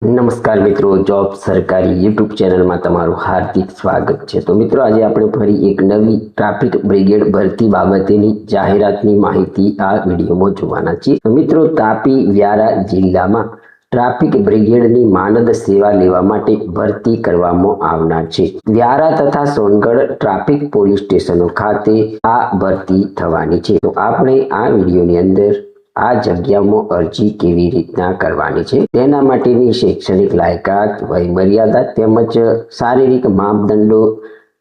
નમસ્કાર મિત્રો, જોબ સરકારી યુટ્યુબ ચેનલમાં તમારું હાર્દિક સ્વાગત છે। તો મિત્રો, આજે આપણે ફરી એક નવી ટ્રાફિક બ્રિગેડ ભરતી બાબતેની જાહેરાતની માહિતી આ વિડીયોમાં જોવાના છીએ। તો મિત્રો, તાપી વ્યારા જિલ્લામાં ટ્રાફિક બ્રિગેડની માનદ સેવા લેવા માટે ભરતી કરવામાં આવનાર છે। વ્યારા તથા સોનગઢ ટ્રાફિક પોલીસ સ્ટેશનો ખાતે આ ભરતી થવાની છે। તો આપણે આ વિડીયોની અંદર આ જગ્યામાં અરજી કેવી રીતના કરવાની છે, તેના માટેની શૈક્ષણિક લાયકાત, વય મર્યાદા તેમજ શારીરિક માપદંડો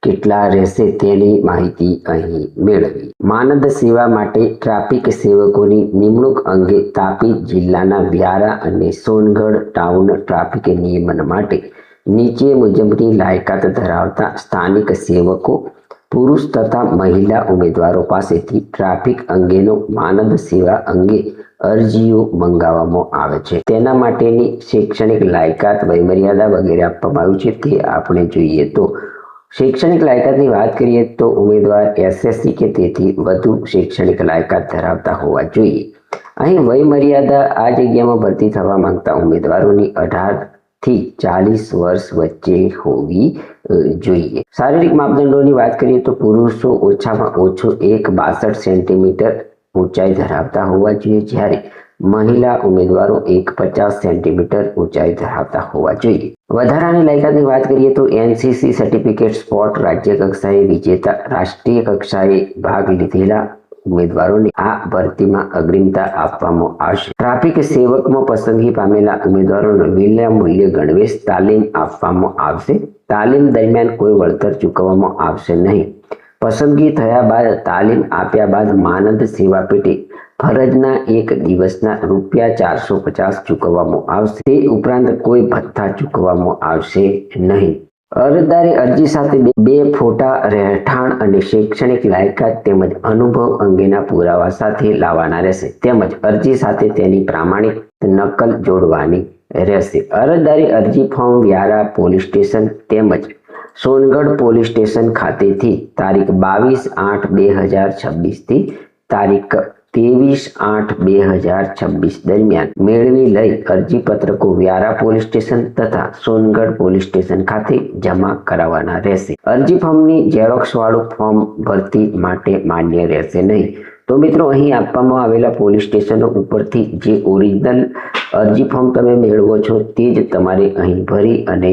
કેટલા રહેશે તેની માહિતી અહીં મેળવી। માનદ સેવા માટે ટ્રાફિક સેવકોની નિમણૂક અંગે તાપી જિલ્લાના વ્યારા અને સોનગઢ ટાઉન ટ્રાફિક નિયમન માટે નીચે મુજબની લાયકાત ધરાવતા સ્થાનિક સેવકો પુરુષ તથા મહિલા ઉમેદવારો પાસેથી ટ્રાફિક અંગેનો માનદ સેવા અંગે અરજીઓ મંગાવવામાં આવે છે। તેના માટેની શૈક્ષણિક લાયકાત, વયમર્યાદા વગેરે આપવામાં આવ્યું છે। તે આપણે જોઈએ તો શૈક્ષણિક લાયકાતની વાત કરીએ તો ઉમેદવાર SSC કે તેથી વધુ શૈક્ષણિક લાયકાત ધરાવતા હોવા જોઈએ। અહીં વયમર્યાદા આ જગ્યામાં ભરતી થવા માંગતા ઉમેદવારોની 18 થી 40 વર્ષ વચ્ચે હોવી જોઈએ। શારીરિક માપદંડોની વાત કરીએ તો પુરુષો ઓછામાં ઓછો 1.62 સેન્ટીમીટર ઊંચાઈ ધરાવતા હોવા જોઈએ, જ્યારે મહિલા ઉમેદવારો 1.50 સેન્ટીમીટર ઊંચાઈ ધરાવતા હોવા જોઈએ। વધારાની લાયકાતની વાત કરીએ તો NCC સર્ટિફિકેટ, સ્પોર્ટ રાજ્ય કક્ષાએ વિજેતા, રાષ્ટ્રીય કક્ષાએ ભાગ લીધેલા ઉમેદવારોને આ ભરતીમાં અગ્રિમતા આપવામાં આવશે। ટ્રાફિક સેવકમાં પસંદગી પામેલા ઉમેદવારોને વિનામૂલ્યે ગણવેશ તાલીમ આપવામાં આવશે। તાલીમ દરમિયાન કોઈ વળતર ચૂકવવામાં આવશે નહીં। પસંદગી થયા બાદ તાલીમ આપ્યા બાદ માનદ સેવા પેટે ફરજના એક દિવસના ₹450 ચૂકવવામાં આવશે। તે ઉપરાંત કોઈ ભથ્થા ચૂકવવામાં આવશે નહીં। અરજદારે અરજી સાથે બે ફોટા, રહેઠાણ અને શૈક્ષણિક લાયકાત તેમજ અનુભવ અંગેના પુરાવા સાથે લાવવાના રહેશે, તેમજ અરજી સાથે તેની પ્રામાણિક નકલ જોડવાની રહેશે। અરજદારે અરજી ફોર્મ વ્યારા પોલીસ સ્ટેશન તેમજ સોનગઢ પોલીસ સ્ટેશન ખાતેથી તારીખ 22/8/2026 થી તારીખ 23/8/2026 દરમિયાન મેળવી લઈ અરજી પત્રકો વ્યારા પોલીસ સ્ટેશન તથા સોનગઢ પોલીસ સ્ટેશન ખાતે જમા કરાવવાના રહેશે। અરજી ફોર્મની ઝેરોક્ષ વાળું ફોર્મ ભરતી માટે માન્ય રહેશે નહીં। તો મિત્રો, અહીં આપવામાં આવેલા પોલીસ સ્ટેશનો ઉપરથી જે ઓરિજિનલ અરજી ફોર્મ તમે મેળવો છો તે જ તમારે અહીં ભરી અને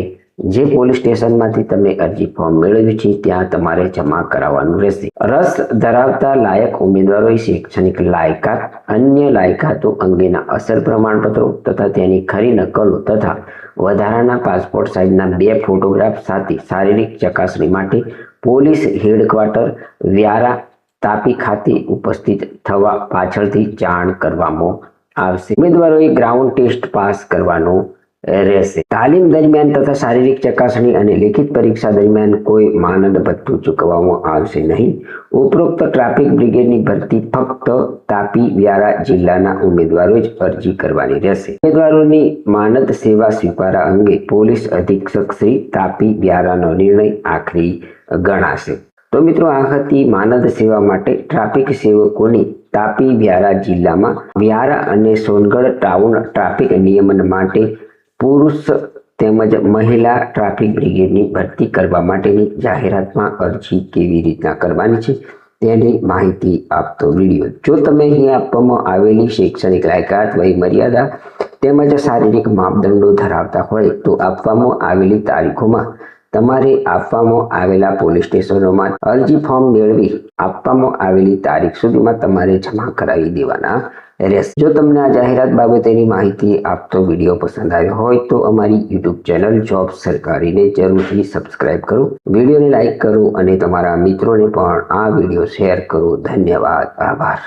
જે પોલીસ સ્ટેશનમાંથી તમે અરજી ફોર્મ મેળવ્યું છે ત્યાં તમારે જમા કરાવવાનું રહેશે। રસ ધરાવતા લાયક ઉમેદવારોએ શૈક્ષણિક લાયકાત, અન્ય લાયકાતો અંગેના અસલ પ્રમાણપત્રો તથા તેની ખરી નકલો તથા વધારાના પાસપોર્ટ સાઇઝના 2 ફોટોગ્રાફ સાથે શારીરિક ચકાસણી માટે પોલીસ હેડક્વાર્ટર વ્યારા તાપી ખાતે ઉપસ્થિત થવા પાછળથી જાણ કરવામાં આવશે। ઉમેદવારોએ ગ્રાઉન્ડ ટેસ્ટ પાસ કરવાનો રહેશે। તાલીમ દરમિયાન તથા શારીરિક ચકાસણી અને લેખિત પરીક્ષા દરમિયાન કોઈ માનદ ભથ્થું ચૂકવવામાં આવશે નહીં। ઉપરોક્ત ટ્રાફિક બ્રિગેડની ભરતી ફક્ત તાપી વ્યારા જિલ્લાના ઉમેદવારોએ જ અરજી કરવાની રહેશે। ઉમેદવારોની માનદ સેવા સ્વીકારવા અંગે પોલીસ અધિક્ષક શ્રી તાપી વ્યારાનો નિર્ણય આખરી ગણાશે। તો મિત્રો, આ હતી માનદ સેવા માટે ટ્રાફિક સેવકોની તાપી વ્યારા જિલ્લામાં વ્યારા અને સોનગઢ ટાઉન ટ્રાફિક નિયમન માટે પુરુષ તેમજ મહિલા ટ્રાફિક બ્રિગેડની ભરતી કરવા માટેની જાહેરાતમાં અરજી કેવી રીતના કરવાની છે તેની માહિતી આપતો વિડીયો જો તમે અહીં આપવામાં આવેલી શૈક્ષણિક લાયકાત, વય મર્યાદા તેમજ શારીરિક માપદંડો ધરાવતા હોય તો આપવામાં આવેલી તારીખોમાં તમારે આપવામાં આવેલા પોલીસ સ્ટેશનોમાં અરજી ફોર્મ મેળવી આપવામાં આવેલી તારીખ સુધીમાં તમારે જમા કરાવી દેવાના રહેશે। જો તમને આ જાહેરાત બાબતેની માહિતી આપતો વિડીયો પસંદ આવ્યો હોય તો અમારી યુટ્યુબ ચેનલ જોબ સરકારીને જરૂરથી સબસ્ક્રાઇબ કરો, વિડીયોને લાઇક કરો અને તમારા મિત્રોને પણ આ વિડીયો શેર કરો। ધન્યવાદ, આભાર।